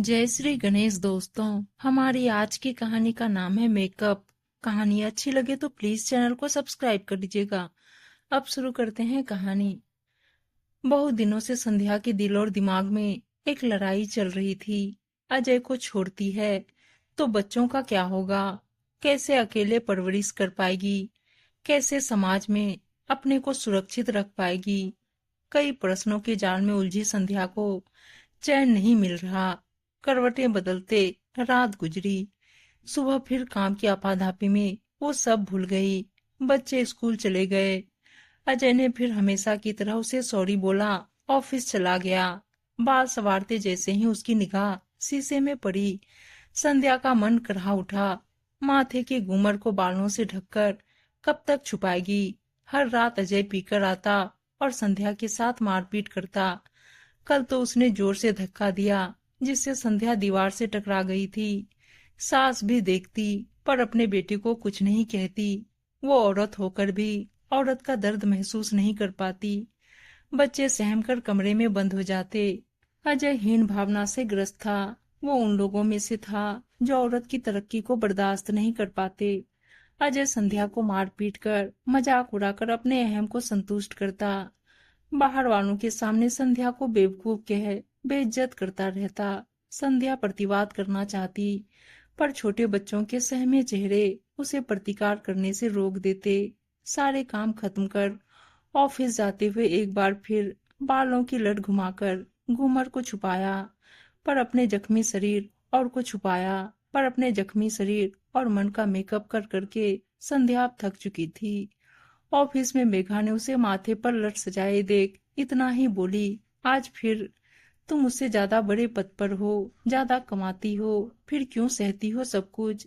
जय श्री गणेश दोस्तों। हमारी आज की कहानी का नाम है मेकअप। कहानी अच्छी लगे तो प्लीज चैनल को सब्सक्राइब कर दीजिएगा। अब शुरू करते हैं कहानी। बहुत दिनों से संध्या के दिल और दिमाग में एक लड़ाई चल रही थी। अजय को छोड़ती है तो बच्चों का क्या होगा, कैसे अकेले परवरिश कर पाएगी, कैसे समाज में अपने को सुरक्षित रख पाएगी। कई प्रश्नों के जाल में उलझी संध्या को चैन नहीं मिल रहा। करवटें बदलते रात गुजरी। सुबह फिर काम की आपाधापी में वो सब भूल गई। बच्चे स्कूल चले गए। अजय ने फिर हमेशा की तरह उसे सॉरी बोला। ऑफिस चला गया। बाल संवारते जैसे ही उसकी निगाह शीशे में पड़ी, संध्या का मन करहा उठा। माथे के घूमर को बालों से ढककर कब तक छुपाएगी। हर रात अजय पीकर आता और संध्या के साथ मारपीट करता। कल तो उसने जोर से धक्का दिया जिससे संध्या दीवार से टकरा गई थी। सास भी देखती पर अपने बेटे को कुछ नहीं कहती। वो औरत होकर भी औरत का दर्द महसूस नहीं कर पाती। बच्चे सहम कर कमरे में बंद हो जाते। अजय हीन भावना से ग्रस्त था। वो उन लोगों में से था जो औरत की तरक्की को बर्दाश्त नहीं कर पाते। अजय संध्या को मार पीट कर मजाक उड़ाकर अपने अहम को संतुष्ट करता। बाहर वालों के सामने संध्या को बेवकूफ कह बेइज्जत करता रहता। संध्या प्रतिवाद करना चाहती पर छोटे बच्चों के सहमे चेहरे उसे प्रतिकार करने से रोक देते। सारे काम खत्म कर ऑफिस जाते हुए एक बार फिर बालों की लट घुमाकर घूमर को छुपाया पर अपने जख्मी शरीर और को छुपाया पर अपने जख्मी शरीर और मन का मेकअप कर करके संध्या अब थक चुकी थी। ऑफिस में मेघा ने उसे माथे पर लट सजाए देख इतना ही बोली, आज फिर तुम उससे ज्यादा बड़े पद पर हो, ज्यादा कमाती हो, फिर क्यों सहती हो सब कुछ।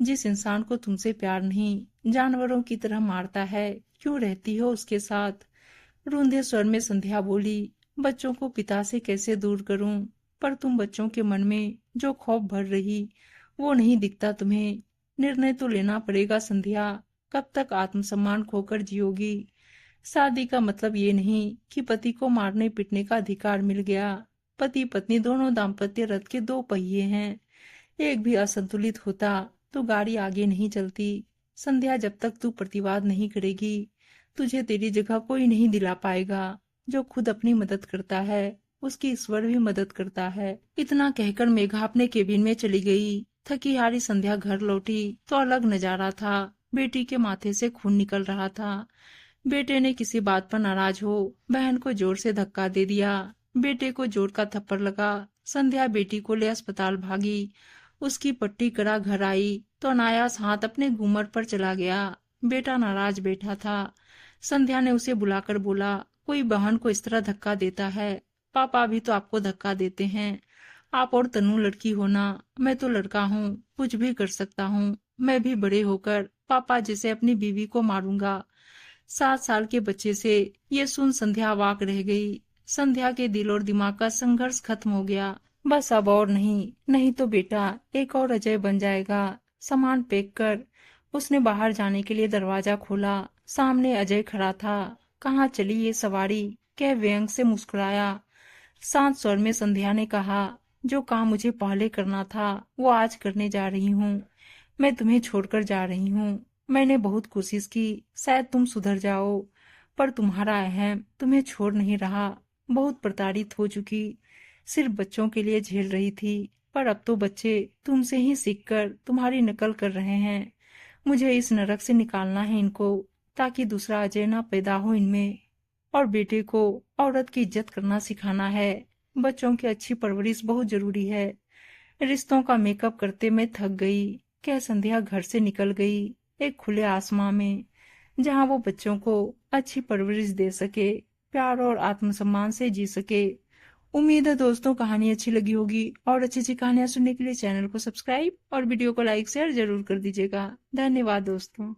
जिस इंसान को तुमसे प्यार नहीं जानवरों की तरह मारता है, क्यों रहती हो उसके साथ। रूंधे स्वर में संध्या बोली, बच्चों को पिता से कैसे दूर करूं, पर तुम बच्चों के मन में जो खौफ भर रही वो नहीं दिखता तुम्हें। निर्णय तो लेना पड़ेगा संध्या। कब तक आत्मसम्मान खोकर जियोगी। शादी का मतलब ये नहीं कि पति को मारने पीटने का अधिकार मिल गया। पति पत्नी दोनों दाम्पत्य रथ के दो पहिए हैं। एक भी असंतुलित होता तो गाड़ी आगे नहीं चलती। संध्या, जब तक तू प्रतिवाद नहीं करेगी तुझे तेरी जगह कोई नहीं दिला पाएगा। जो खुद अपनी मदद करता है उसकी ईश्वर भी मदद करता है। इतना कहकर मेघा अपने केबिन में चली गई। थकी हारी संध्या घर लौटी तो अलग नजारा था। बेटी के माथे से खून निकल रहा था। बेटे ने किसी बात पर नाराज हो बहन को जोर से धक्का दे दिया। बेटे को जोर का थप्पड़ लगा। संध्या बेटी को ले अस्पताल भागी। उसकी पट्टी करा घर आई तो अनायास हाथ अपने घूमर पर चला गया। बेटा नाराज बैठा था। संध्या ने उसे बुलाकर बोला, कोई बहन को इस तरह धक्का देता है? पापा भी तो आपको धक्का देते हैं। आप और तनु लड़की हो ना, मैं तो लड़का हूँ, कुछ भी कर सकता हूँ। मैं भी बड़े होकर पापा जैसे अपनी बीवी को मारूंगा। 7 साल के बच्चे से ये सुन संध्या अवाक रह गई। संध्या के दिल और दिमाग का संघर्ष खत्म हो गया। बस अब और नहीं, नहीं तो बेटा एक और अजय बन जाएगा। सामान पैक कर। उसने बाहर जाने के लिए दरवाजा खोला। सामने अजय खड़ा था। कहाँ चली ये सवारी, कह व्यंग से मुस्कुराया। शांत स्वर में संध्या ने कहा, जो काम मुझे पहले करना था वो आज करने जा रही हूँ। मैं तुम्हें छोड़कर जा रही हूँ। मैंने बहुत कोशिश की, शायद तुम सुधर जाओ, पर तुम्हारा अहम तुम्हें छोड़ नहीं रहा। बहुत प्रताड़ित हो चुकी, सिर्फ बच्चों के लिए झेल रही थी, पर अब तो बच्चे तुमसे ही सीखकर तुम्हारी नकल कर रहे हैं। मुझे इस नरक से निकालना है इनको, ताकि दूसरा अजय न पैदा हो इनमें। और बेटे को औरत की इज्जत करना सिखाना है। बच्चों की अच्छी परवरिश बहुत जरूरी है। रिश्तों का मेकअप करते मैं थक गई। क्या संध्या घर से निकल गई एक खुले आसमां में, जहां वो बच्चों को अच्छी परवरिश दे सके, प्यार और आत्मसम्मान से जी सके। उम्मीद है दोस्तों कहानी अच्छी लगी होगी, और अच्छी अच्छी कहानियां सुनने के लिए चैनल को सब्सक्राइब और वीडियो को लाइक शेयर जरूर कर दीजिएगा। धन्यवाद दोस्तों।